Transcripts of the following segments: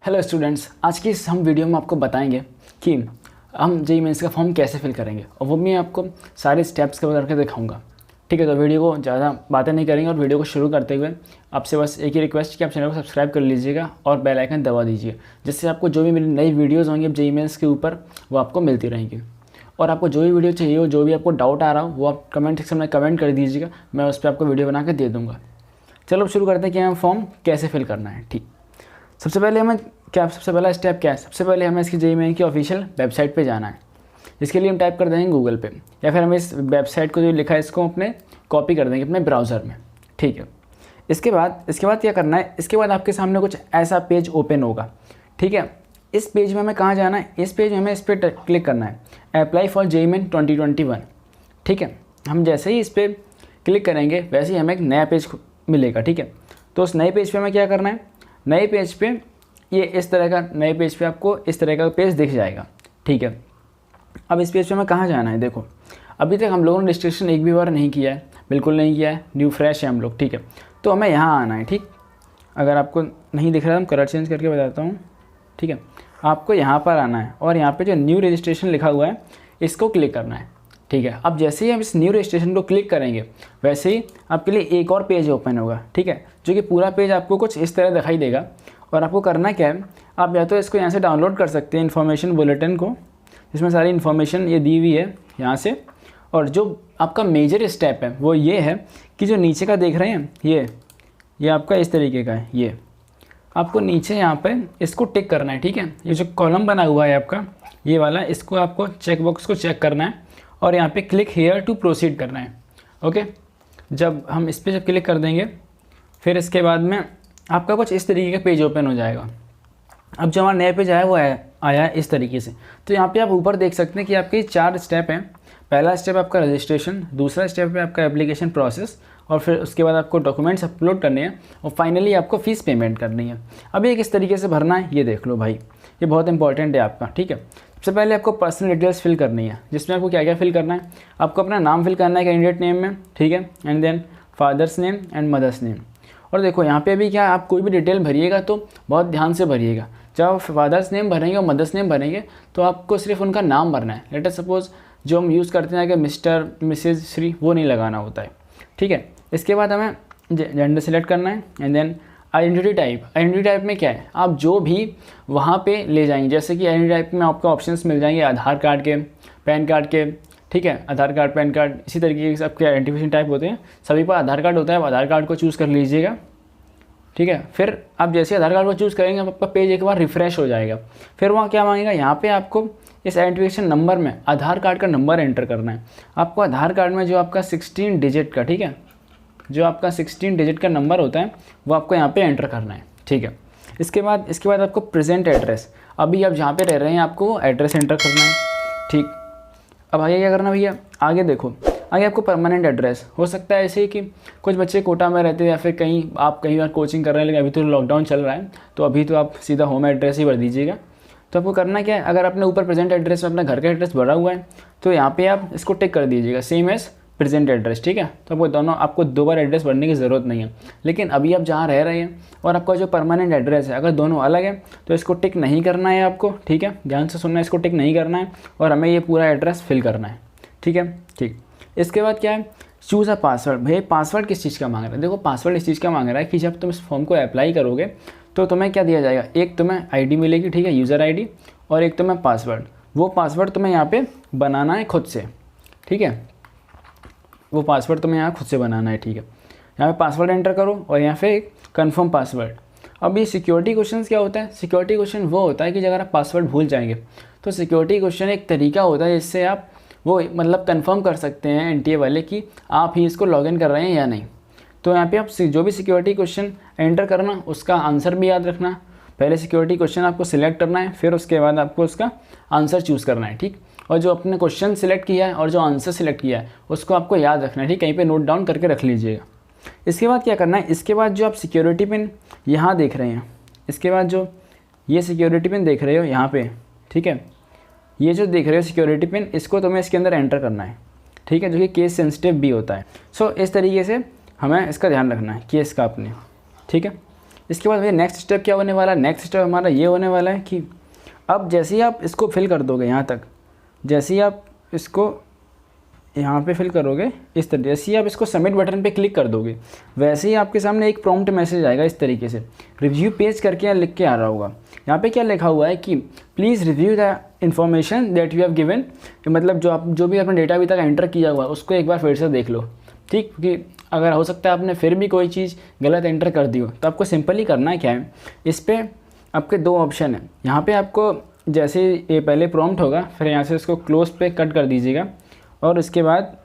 Hello students, आज की इस हम वीडियो में आपको बताएंगे कि हम जेईई मेंस का फॉर्म कैसे फिल करेंगे और वो मैं आपको सारे स्टेप्स के करके दिखाऊंगा। ठीक है, तो वीडियो को ज़्यादा बातें नहीं करेंगे और वीडियो को शुरू करते हुए आपसे बस एक ही रिक्वेस्ट कि आप चैनल को सब्सक्राइब कर लीजिएगा और बेल आइकन दबा दीजिए, जिससे आपको जो भी मेरी नई वीडियोज़ होंगी जेईई मेंस के ऊपर वो आपको मिलती रहेंगी। और आपको जो भी वीडियो चाहिए हो, जो भी आपको डाउट आ रहा हो, वो आप कमेंट सेक्शन में कमेंट कर दीजिएगा, मैं उस पर आपको वीडियो बना के दे दूँगा। चलो शुरू करते हैं कि हमें फॉर्म कैसे फिल करना है। ठीक, सबसे पहले पहला स्टेप क्या है? सबसे पहले हमें इसकी जेईई मेन की ऑफिशियल वेबसाइट पे जाना है। इसके लिए हम टाइप कर देंगे गूगल पे, या फिर हमें इस वेबसाइट को जो लिखा है इसको अपने कॉपी कर देंगे अपने ब्राउज़र में। ठीक है, इसके बाद क्या करना है? इसके बाद आपके सामने कुछ ऐसा पेज ओपन होगा। ठीक है, इस पेज में हमें कहाँ जाना है? इस पेज में हमें इस पर क्लिक करना है, अप्लाई फॉर जेईई मेन 2021। ठीक है, हम जैसे ही इस पर क्लिक करेंगे वैसे ही हमें एक नया पेज मिलेगा। ठीक है, तो उस नए पेज पे हमें क्या करना है? नए पेज पे नए पेज पे आपको इस तरह का पेज दिख जाएगा। ठीक है, अब इस पेज पे हमें कहाँ जाना है? देखो, अभी तक हम लोगों ने रजिस्ट्रेशन एक भी बार नहीं किया है, बिल्कुल नहीं किया है, न्यू फ्रेश है हम लोग। ठीक है, तो हमें यहाँ आना है। ठीक, अगर आपको नहीं दिख रहा है, हम कलर चेंज करके बताता हूँ। ठीक है, आपको यहाँ पर आना है और यहाँ पर जो न्यू रजिस्ट्रेशन लिखा हुआ है इसको क्लिक करना है। ठीक है, अब जैसे ही हम इस न्यू रजिस्ट्रेशन को क्लिक करेंगे वैसे ही आपके लिए एक और पेज ओपन होगा। ठीक है, जो कि पूरा पेज आपको कुछ इस तरह दिखाई देगा। और आपको करना क्या है? आप या तो इसको यहाँ से डाउनलोड कर सकते हैं इन्फॉर्मेशन बुलेटिन को, जिसमें सारी इन्फॉर्मेशन ये दी हुई है यहाँ से। और जो आपका मेजर स्टेप है वो ये है कि जो नीचे का देख रहे हैं ये आपका इस तरीके का है। ये आपको नीचे यहाँ पे इसको टिक करना है। ठीक है, ये जो कॉलम बना हुआ है आपका ये वाला, इसको आपको चेक बॉक्स को चेक करना है और यहाँ पे क्लिक हेयर टू प्रोसीड करना है। ओके, जब हम इस पर क्लिक कर देंगे फिर इसके बाद में आपका कुछ इस तरीके का पेज ओपन हो जाएगा। अब जो हमारा नया पेज आया वो आया है इस तरीके से। तो यहाँ पे आप ऊपर देख सकते हैं कि आपके 4 स्टेप हैं। पहला स्टेप आपका रजिस्ट्रेशन, दूसरा स्टेप है आपका एप्लीकेशन प्रोसेस, और फिर उसके बाद आपको डॉक्यूमेंट्स अपलोड करने हैं, और फाइनली आपको फ़ीस पेमेंट करनी है। अब ये किस तरीके से भरना है ये देख लो भाई, ये बहुत इंपॉर्टेंट है आपका। ठीक है, सबसे पहले आपको पर्सनल डिटेल्स फिल करनी है, जिसमें आपको क्या क्या फिल करना है? आपको अपना नाम फिल करना है कैंडिडेट नेम में। ठीक है, and then father's name and mother's name. और देखो यहाँ पे भी क्या, आप कोई भी डिटेल भरिएगा तो बहुत ध्यान से भरिएगा। जब आप फादर्स नेम भरेंगे और मदर्स नेम भरेंगे तो आपको सिर्फ उनका नाम भरना है। लेट अस सपोज जो हम यूज़ करते हैं कि मिस्टर, मिसेज, श्री, वो नहीं लगाना होता है। ठीक है, इसके बाद हमें जेंडर सेलेक्ट करना है एंड देन आइडेंटिटी टाइप में क्या है? आप जो भी वहाँ पे ले जाएंगे, जैसे कि आइडेंटिटी टाइप में आपको ऑप्शंस मिल जाएंगे आधार कार्ड के, पैन कार्ड के। ठीक है, आधार कार्ड, पैन कार्ड, इसी तरीके से आपके आइडेंटिफिकेशन टाइप होते हैं। सभी पर आधार कार्ड होता है, आप आधार कार्ड को चूज़ कर लीजिएगा। ठीक है, फिर आप जैसे आधार कार्ड को चूज़ करेंगे आपका पेज एक बार रिफ़्रेश हो जाएगा। फिर वहाँ क्या मांगेगा? यहाँ पे आपको इस आइडेंटिफिकेशन नंबर में आधार कार्ड का नंबर एंटर करना है। आपको आधार कार्ड में जो आपका 16 डिजिट का, ठीक है, जो आपका 16 डिजिट का नंबर होता है वो आपको यहाँ पे एंटर करना है। ठीक है, इसके बाद आपको प्रेजेंट एड्रेस, अभी आप जहाँ पे रह रहे हैं आपको वो एड्रेस एंटर करना है। ठीक, अब आगे क्या करना भैया? आगे देखो, आगे आपको परमानेंट एड्रेस, हो सकता है ऐसे ही कि कुछ बच्चे कोटा में रहते हैं या फिर कहीं बार कोचिंग कर रहे हैं, लेकिन अभी तो लॉकडाउन चल रहा है तो अभी तो आप सीधा होम एड्रेस ही भर दीजिएगा। तो आपको करना क्या है? अगर आपने ऊपर प्रेजेंट एड्रेस में अपना घर का एड्रेस भरा हुआ है तो यहाँ पे आप इसको टिक कर दीजिएगा, सेम एज प्रेजेंट एड्रेस। ठीक है, तो आपको 2 बार एड्रेस भरने की ज़रूरत नहीं है। लेकिन अभी आप जहाँ रह रहे हैं और आपका जो परमानेंट एड्रेस है, अगर दोनों अलग है तो इसको टिक नहीं करना है आपको। ठीक है, ध्यान से सुनना है, इसको टिक नहीं करना है और हमें ये पूरा एड्रेस फिल करना है। ठीक है, ठीक, इसके बाद क्या है? Choose a password. भाई पासवर्ड किस चीज़ का मांग रहा है? देखो, पासवर्ड इस चीज़ का मांग रहा है कि जब तुम इस फॉर्म को अप्लाई करोगे तो तुम्हें क्या दिया जाएगा? एक तुम्हें आईडी मिलेगी, ठीक है, यूज़र आईडी, और एक तुम्हें पासवर्ड। वो पासवर्ड तुम्हें यहाँ पे बनाना है खुद से। ठीक है, वो पासवर्ड तुम्हें यहाँ खुद से बनाना है। ठीक है, यहाँ पे पासवर्ड एंटर करो और यहाँ पे एक कन्फर्म पासवर्ड। अब ये सिक्योरिटी क्वेश्चन क्या होता है? सिक्योरिटी क्वेश्चन वो होता है कि अगर आप पासवर्ड भूल जाएंगे तो सिक्योरिटी क्वेश्चन एक तरीका होता है जिससे आप वो मतलब कंफर्म कर सकते हैं एनटीए वाले कि आप ही इसको लॉगिन कर रहे हैं या नहीं। तो यहाँ पे आप जो भी सिक्योरिटी क्वेश्चन एंटर करना उसका आंसर भी याद रखना। पहले सिक्योरिटी क्वेश्चन आपको सिलेक्ट करना है, फिर उसके बाद आपको उसका आंसर चूज़ करना है। ठीक, और जो अपने क्वेश्चन सिलेक्ट किया है और जो आंसर सिलेक्ट किया है उसको आपको याद रखना है। ठीक, कहीं पे नोट डाउन करके रख लीजिएगा। इसके बाद क्या करना है? इसके बाद जो आप सिक्योरिटी पिन यहाँ देख रहे हैं, इसके बाद जो ये सिक्योरिटी पिन देख रहे हो यहाँ पे, ठीक है, ये जो देख रहे हो सिक्योरिटी पिन, इसको तुम्हें इसके अंदर एंटर करना है। ठीक है, जो कि केस सेंसिटिव भी होता है। सो इस तरीके से हमें इसका ध्यान रखना है केस का अपने। ठीक है, इसके बाद भैया नेक्स्ट स्टेप क्या होने वाला है, नेक्स्ट स्टेप हमारा ये होने वाला है कि अब जैसे ही आप इसको फिल कर दोगे यहाँ तक, जैसे ही आप इसको यहाँ पे फिल करोगे इस तरह, जैसे ही आप इसको सबमिट बटन पे क्लिक कर दोगे वैसे ही आपके सामने एक प्रॉम्प्ट मैसेज आएगा इस तरीके से, रिव्यू पेज करके यहाँ लिख के आ रहा होगा। यहाँ पे क्या लिखा हुआ है कि please review the information that you have given, मतलब जो भी आपने डेटा अभी तक एंटर किया हुआ है उसको एक बार फिर से देख लो, ठीक। क्योंकि अगर हो सकता है आपने फिर भी कोई चीज़ गलत एंटर कर दी हो, तो आपको सिंपली करना है क्या है, इस पर आपके 2 ऑप्शन है। यहाँ पे आपको जैसे ये पहले प्रॉम्प्ट होगा, फिर यहाँ से इसको क्लोज पे कट कर दीजिएगा और उसके बाद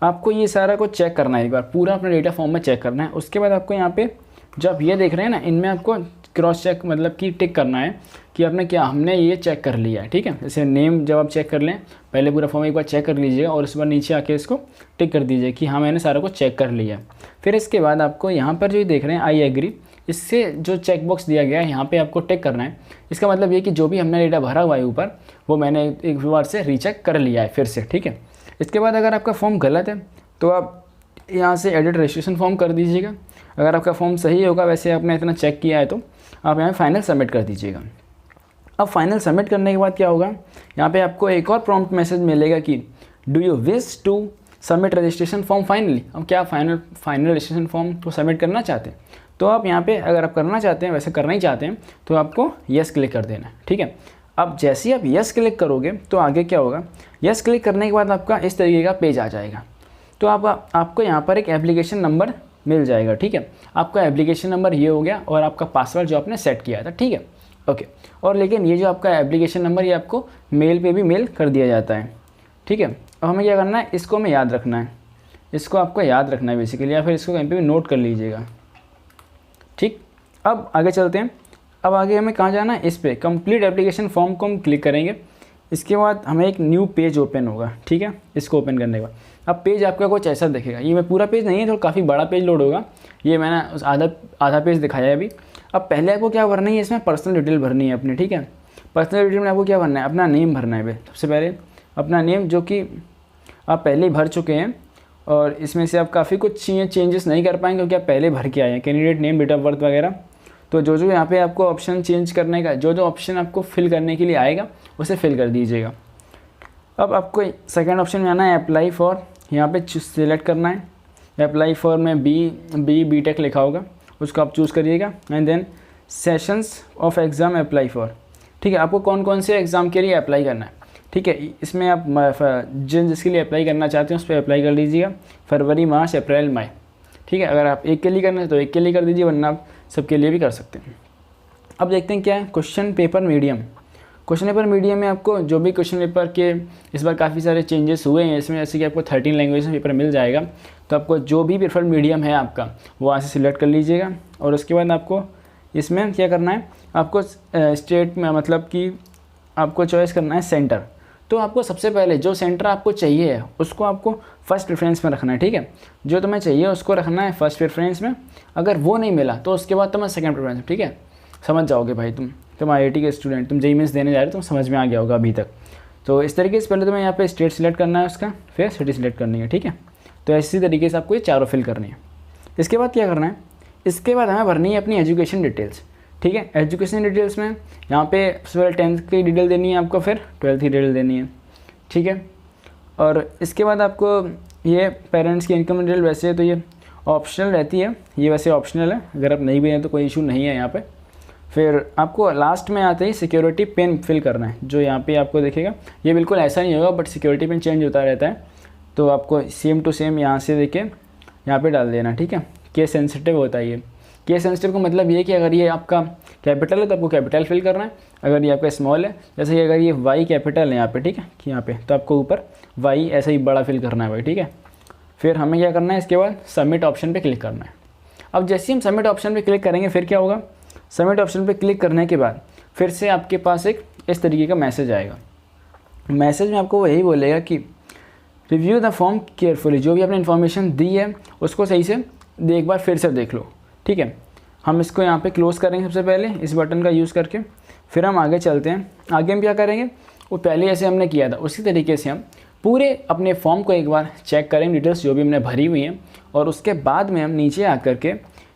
आपको ये सारा कुछ चेक करना है, एक बार पूरा अपना डेटा फॉर्म में चेक करना है। उसके बाद आपको यहाँ पे जो आप ये देख रहे हैं ना, इनमें आपको क्रॉस चेक मतलब कि टिक करना है कि आपने क्या, हमने ये चेक कर लिया है, ठीक है। जैसे नेम जब आप चेक कर लें, पहले पूरा फॉर्म एक बार चेक कर लीजिएगा और उस बार नीचे आके इसको टिक कर दीजिए कि हाँ मैंने सारा कुछ चेक कर लिया है। फिर इसके बाद आपको यहाँ पर जो देख रहे हैं आई एग्री, इससे जो चेक बॉक्स दिया गया है यहाँ पे आपको टिक करना है। इसका मतलब ये कि जो भी हमने डेटा भरा हुआ है ऊपर, वो मैंने एक बार से रीचेक कर लिया है फिर से, ठीक है। इसके बाद अगर आपका फॉर्म गलत है तो आप यहाँ से एडिट रजिस्ट्रेशन फॉर्म कर दीजिएगा। अगर आपका फॉर्म सही होगा, वैसे आपने इतना चेक किया है, तो आप यहाँ फाइनल सबमिट कर दीजिएगा। अब फाइनल सबमिट करने के बाद क्या होगा, यहाँ पे आपको एक और प्रॉम्प्ट मैसेज मिलेगा कि do you wish to submit registration form finally. अब क्या फाइनल रजिस्ट्रेशन फॉर्म को सबमिट करना चाहते हैं, तो आप यहाँ पे अगर आप करना चाहते हैं, वैसे करना ही चाहते हैं, तो आपको येस क्लिक कर देना है, ठीक है। अब जैसे ही आप येस क्लिक करोगे तो आगे क्या होगा, येस क्लिक करने के बाद आपका इस तरीके का पेज आ जाएगा। तो आपको यहाँ पर एक एप्लीकेशन नंबर मिल जाएगा, ठीक है। आपका एप्लीकेशन नंबर ये हो गया और आपका पासवर्ड जो आपने सेट किया था, ठीक है, ओके। और लेकिन ये जो आपका एप्लीकेशन नंबर, ये आपको मेल पे भी मेल कर दिया जाता है, ठीक है। अब हमें क्या करना है, इसको हमें याद रखना है, इसको आपको याद रखना है बेसिकली, या फिर इसको कहीं पे भी नोट कर लीजिएगा, ठीक। अब आगे चलते हैं। अब आगे हमें कहाँ जाना है, इस पर कंप्लीट एप्लीकेशन फॉर्म को हम क्लिक करेंगे। इसके बाद हमें एक न्यू पेज ओपन होगा, ठीक है। इसको ओपन करने के बाद अब पेज आपका कुछ ऐसा दिखेगा। ये मैं पूरा पेज नहीं है, थोड़ा काफ़ी बड़ा पेज लोड होगा, ये मैंने उस आधा पेज दिखाया है अभी। अब पहले आपको क्या भरना है, इसमें पर्सनल डिटेल भरनी है अपनी, ठीक है। पर्सनल डिटेल में आपको क्या भरना है, अपना नेम भरना है। सबसे पहले अपना नेम, जो कि आप पहले ही भर चुके हैं, और इसमें से आप काफ़ी कुछ चीज़ें चेंजेस नहीं कर पाएंगे क्योंकि आप पहले भर के आए हैं, candidate name, date of birth वगैरह। तो जो यहाँ पे आपको ऑप्शन चेंज करने का, जो ऑप्शन आपको फिल करने के लिए आएगा उसे फिल कर दीजिएगा। अब आपको सेकंड ऑप्शन में आना है अप्लाई फॉर, यहाँ पे सिलेक्ट करना है। अप्लाई फॉर में बी टेक लिखा होगा, उसको आप चूज़ करिएगा। And then sessions of exam apply for, ठीक है। आपको कौन कौन से एग्ज़ाम के लिए अप्लाई करना है, ठीक है। इसमें आप जिसके लिए अप्लाई करना चाहते हैं उस पर अप्लाई कर लीजिएगा, फरवरी, मार्च, अप्रैल, मई, ठीक है। अगर आप एक के लिए करना है तो एक के लिए कर दीजिए, वरना आप सबके लिए भी कर सकते हैं। अब देखते हैं क्या है question paper medium. Question paper medium में आपको जो भी क्वेश्चन पेपर के इस बार काफ़ी सारे चेंजेस हुए हैं इसमें, जैसे कि आपको 13 लैंग्वेज में पेपर मिल जाएगा। तो आपको जो भी प्रेफर्ड मीडियम है आपका, वो वहाँ से सिलेक्ट कर लीजिएगा। और उसके बाद आपको इसमें क्या करना है, आपको स्टेट में मतलब कि आपको चॉइस करना है सेंटर। तो आपको सबसे पहले जो सेंटर आपको चाहिए है उसको आपको फर्स्ट प्रेफरेंस में रखना है, ठीक है। जो तुम्हें चाहिए उसको रखना है फर्स्ट प्रेफरेंस में। अगर वो नहीं मिला तो उसके बाद तुम्हें सेकंड प्रेफरेंस, ठीक है। समझ जाओगे भाई, तुम IIT के स्टूडेंट, तुम JEE मेंस देने जा रहे हो, तुम समझ में आ गया होगा अभी तक। तो इस तरीके से पहले तुम्हें यहाँ पे स्टेट सिलेक्ट करना है उसका, फिर सिटी सिलेक्ट करनी है, ठीक है। तो इसी तरीके से आपको ये चारों फिल करनी है। इसके बाद क्या करना है, इसके बाद हमें भरनी है अपनी एजुकेशन डिटेल्स, ठीक है। एजुकेशन डिटेल्स में यहाँ पे सबसे पहले 10th की डिटेल देनी है आपको, फिर 12th की डिटेल देनी है, ठीक है। और इसके बाद आपको ये पेरेंट्स की इनकम डिटेल, वैसे तो ये ऑप्शनल रहती है, ये वैसे ऑप्शनल है, अगर आप नहीं भी हैं तो कोई इशू नहीं है यहाँ पे। फिर आपको लास्ट में आते ही सिक्योरिटी पिन फिल करना है, जो यहाँ पे आपको दिखेगा। ये बिल्कुल ऐसा नहीं होगा, बट सिक्योरिटी पिन चेंज होता रहता है, तो आपको सेम टू सेम यहाँ से देखे यहाँ पे डाल देना, ठीक है। केस सेंसिटिव होता है ये। केस सेंसिटिव का मतलब ये है कि अगर ये आपका कैपिटल है तो आपको कैपिटल फिल करना है, अगर ये आपका स्मॉल है, जैसे कि अगर ये वाई कैपिटल है यहाँ पे, ठीक है, कि यहाँ पे, तो आपको ऊपर वाई ऐसा ही बड़ा फिल करना है भाई, ठीक है। फिर हमें क्या करना है, इसके बाद सबमिट ऑप्शन पे क्लिक करना है। अब जैसे ही हम सबमिट ऑप्शन पे क्लिक करेंगे, फिर क्या होगा, सबमिट ऑप्शन पे क्लिक करने के बाद फिर से आपके पास एक इस तरीके का मैसेज आएगा। मैसेज में आपको वो यही बोलेगा कि रिव्यू द फॉर्म केयरफुली, जो भी आपने इन्फॉर्मेशन दी है उसको सही से एक बार फिर से देख लो, ठीक है। हम इसको यहाँ पे क्लोज़ करेंगे सबसे पहले इस बटन का यूज़ करके, फिर हम आगे चलते हैं। आगे हम क्या करेंगे, वो पहले जैसे हमने किया था उसी तरीके से हम पूरे अपने फॉर्म को एक बार चेक करेंगे, डिटेल्स जो भी हमने भरी हुई हैं, और उसके बाद में हम नीचे आकर के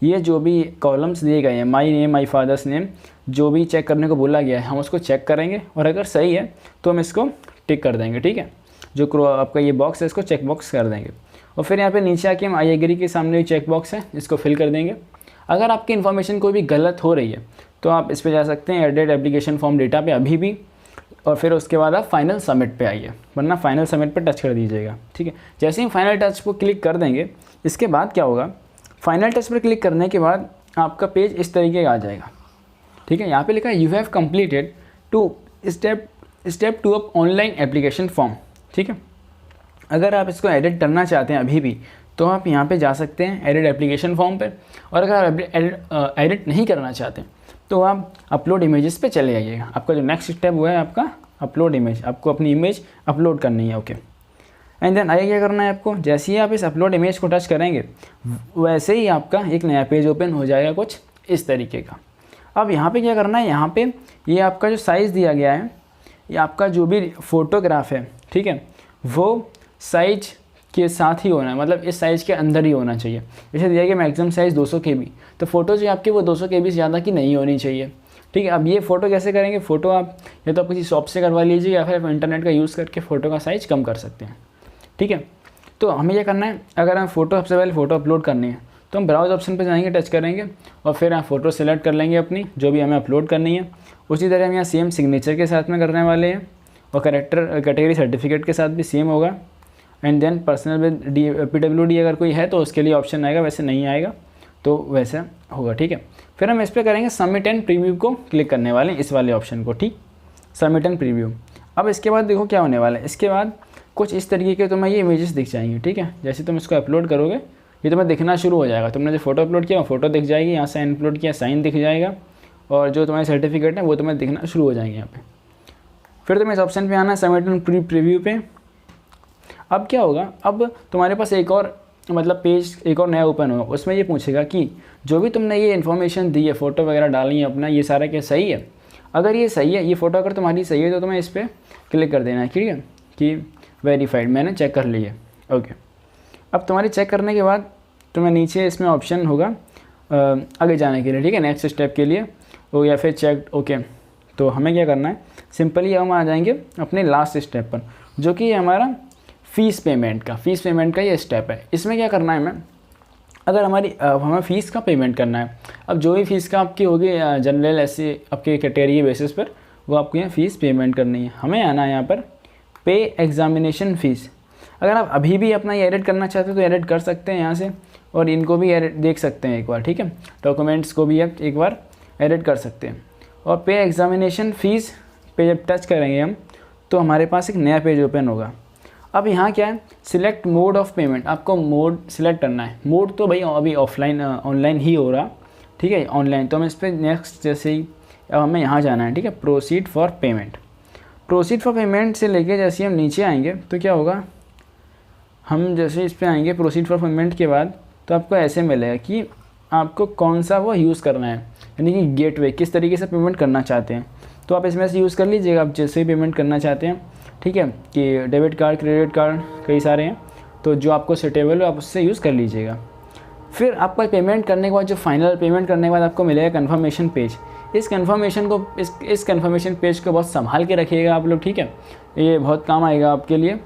ये जो भी कॉलम्स दिए गए हैं, my name, my father's name, जो भी चेक करने को बोला गया है हम उसको चेक करेंगे और अगर सही है तो हम इसको टिक कर देंगे। ठीक है, जो आपका ये बॉक्स है इसको चेक बॉक्स कर देंगे और फिर यहाँ पे नीचे आके हम आई एग्री के सामने चेक बॉक्स है इसको फिल कर देंगे। अगर आपकी इन्फॉर्मेशन कोई भी गलत हो रही है तो आप इस पर जा सकते हैं एडिट एप्लीकेशन फॉर्म डेटा पे अभी भी, और फिर उसके बाद आप फाइनल सबमिट पे आइए, वरना फाइनल सबमिट पे टच कर दीजिएगा। ठीक है, जैसे ही फाइनल टच को क्लिक कर देंगे इसके बाद क्या होगा, फाइनल टच पर क्लिक करने के बाद आपका पेज इस तरीके का आ जाएगा। ठीक है, यहाँ पे लिखा है you have completed to step 2 of online application form. ठीक है, अगर आप इसको एडिट करना चाहते हैं अभी भी तो आप यहाँ पे जा सकते हैं एडिट एप्लीकेशन फॉर्म पर, और अगर आप एडिट नहीं करना चाहते तो आप अपलोड इमेजेस पे चले जाइएगा। आपका जो नेक्स्ट स्टेप हुआ है आपका अपलोड इमेज, आपको अपनी इमेज अपलोड करनी है। ओके, एंड देन आगे क्या करना है आपको, जैसे ही आप इस अपलोड इमेज को टच करेंगे वैसे ही आपका एक नया पेज ओपन हो जाएगा कुछ इस तरीके का। अब यहाँ पे क्या करना है, यहाँ पे ये आपका जो साइज़ दिया गया है, ये आपका जो भी फ़ोटोग्राफ है, ठीक है, वो साइज के साथ ही होना है, मतलब इस साइज़ के अंदर ही होना चाहिए। जैसे दिया गया मैक्सिमम साइज़ 200 KB, तो फ़ोटो जो आपकी वो 200 KB से ज़्यादा की नहीं होनी चाहिए। ठीक है, अब ये फ़ोटो कैसे करेंगे, फ़ोटो आप या तो आप किसी शॉप से करवा लीजिए या फिर आप इंटरनेट का यूज़ करके फ़ोटो का साइज़ कम कर सकते हैं। ठीक है, तो हमें क्या करना है, अगर हमें फ़ोटो सबसे पहले फ़ोटो अपलोड करनी है तो हम ब्राउज़ ऑप्शन पर जाएंगे, टच करेंगे और फिर हम फ़ोटो सेलेक्ट कर लेंगे अपनी जो भी हमें अपलोड करनी है। उसी तरह हम यहाँ सेम सिग्नेचर के साथ में करने वाले हैं और कैटेगरी सर्टिफिकेट के साथ भी सेम होगा। And then personal with PWD अगर कोई है तो उसके लिए ऑप्शन आएगा, वैसे नहीं आएगा तो वैसा होगा। ठीक है, फिर हम इस पर करेंगे सबमिट एंड प्रीव्यू को क्लिक करने वाले हैं, इस वाले ऑप्शन को। ठीक, सबमिट एंड प्रीव्यू। अब इसके बाद देखो क्या होने वाला है, इसके बाद कुछ इस तरीके के तुम्हें ये इमेजेस दिख जाएंगे। ठीक है, जैसे तुम इसको अपलोड करोगे ये तुम्हें दिखना शुरू हो जाएगा। तुमने जो फोटो अपलोड किया वो फोटो दिख जाएगी, यहाँ साइन अपलोड किया साइन दिख जाएगा, और जो तुम्हारे सर्टिफिकेट है वो तुम्हें दिखना शुरू हो जाएंगे यहाँ पे। फिर तुम्हें इस ऑप्शन पे आना है सबमिट एंड प्रीव्यू पे। अब क्या होगा, अब तुम्हारे पास एक और मतलब पेज एक और नया ओपन होगा, उसमें ये पूछेगा कि जो भी तुमने ये इन्फॉर्मेशन दी है, फ़ोटो वगैरह डाली है अपना, ये सारा क्या सही है। अगर ये सही है, ये फ़ोटो अगर तुम्हारी सही है तो तुम्हें इस पर क्लिक कर देना है। ठीक है, कि वेरीफाइड, मैंने चेक कर ली है। ओके, अब तुम्हारी चेक करने के बाद तुम्हें नीचे इसमें ऑप्शन होगा आगे जाने के लिए। ठीक है, नेक्स्ट स्टेप के लिए वो या फिर चेक। ओके, तो हमें क्या करना है, सिंपली हम आ जाएंगे अपने लास्ट स्टेप पर, जो कि हमारा फ़ीस पेमेंट का ये स्टेप है। इसमें क्या करना है हमें, अगर हमें फ़ीस का पेमेंट करना है, अब जो भी फ़ीस का आपकी होगी जनरल ऐसे आपके कैटेगरी बेसिस पर, वो आपको यहाँ फ़ीस पेमेंट करनी है। हमें आना है यहाँ पर पे एग्जामिनेशन फ़ीस। अगर आप अभी भी अपना ये एडिट करना चाहते हो तो एडिट कर सकते हैं यहाँ से, और इनको भी एडिट देख सकते हैं एक बार। ठीक है, डॉक्यूमेंट्स को भी आप एक बार एडिट कर सकते हैं। और पे एग्जामिनेशन फ़ीस पे जब टच करेंगे हम तो हमारे पास एक नया पेज ओपन होगा। अब यहाँ क्या है, सिलेक्ट मोड ऑफ पेमेंट, आपको मोड सिलेक्ट करना है। मोड तो भाई अभी ऑनलाइन ही हो रहा। ठीक है, ऑनलाइन, तो हम इस पर नेक्स्ट जैसे ही अब हमें यहाँ जाना है। ठीक है, proceed for payment. Proceed for payment से लेके जैसे हम नीचे आएंगे तो क्या होगा, हम जैसे इस पर आएंगे प्रोसीड फॉर पेमेंट के बाद तो आपको ऐसे मिलेगा कि आपको कौन सा वो यूज़ करना है, यानी कि गेटवे किस तरीके से पेमेंट करना चाहते हैं। तो आप इसमें से यूज़ कर लीजिएगा आप जैसे ही पेमेंट करना चाहते हैं। ठीक है, कि डेबिट कार्ड, क्रेडिट कार्ड, कई सारे हैं, तो जो आपको सूटेबल हो आप उससे यूज़ कर लीजिएगा। फिर आपका पेमेंट करने के बाद जो फाइनल पेमेंट करने के बाद आपको मिलेगा कन्फर्मेशन पेज। इस कन्फर्मेशन पेज को बहुत संभाल के रखिएगा आप लोग। ठीक है, ये बहुत काम आएगा आपके लिए।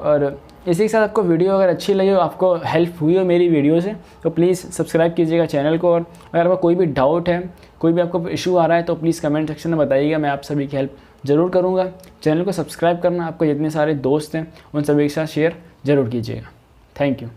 और इसी के साथ आपको वीडियो अगर अच्छी लगी हो, आपको हेल्प हुई हो मेरी वीडियो से, तो प्लीज़ सब्सक्राइब कीजिएगा चैनल को। और अगर आपको कोई भी डाउट है, कोई भी आपको इशू आ रहा है तो प्लीज़ कमेंट सेक्शन में बताइएगा, मैं आप सभी की हेल्प ज़रूर करूँगा। चैनल को सब्सक्राइब करना, आपको जितने सारे दोस्त हैं उन सभी के साथ शेयर ज़रूर कीजिएगा। Thank you.